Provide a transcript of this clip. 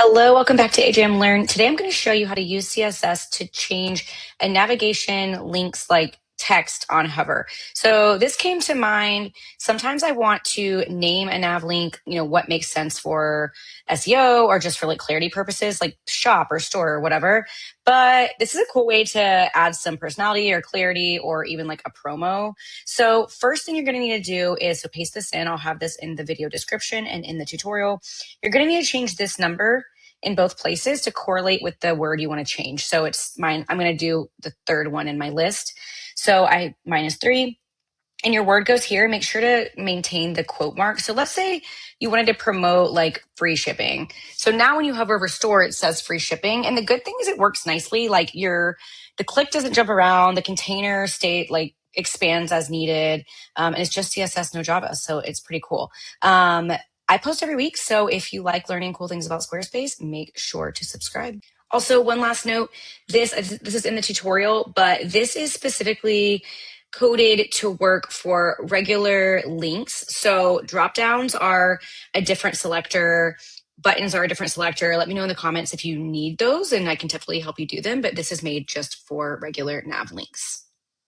Hello, welcome back to AJM Learn. Today I'm going to show you how to use CSS to change a navigation links like text on hover. So this came to mind. Sometimes I want to name a nav link, what makes sense for SEO or just for like clarity purposes, like shop or store or whatever. But this is a cool way to add some personality or clarity or even like a promo. So first thing you're going to need to do is paste this in. I'll have this in the video description and in the tutorial. You're going to need to change this number in both places to correlate with the word you want to change. So it's mine. I'm going to do the third one in my list. So I -3 and your word goes here. Make sure to maintain the quote mark. So let's say you wanted to promote like free shipping. So now when you hover over store, it says free shipping. And the good thing is it works nicely. Like the click doesn't jump around. The container state like expands as needed. And it's just CSS, no Java. So it's pretty cool. I post every week, so if you like learning cool things about Squarespace, make sure to subscribe. Also, one last note, this is in the tutorial, but this is specifically coded to work for regular links. So drop downs are a different selector, buttons are a different selector. Let me know in the comments if you need those, and I can definitely help you do them, but this is made just for regular nav links.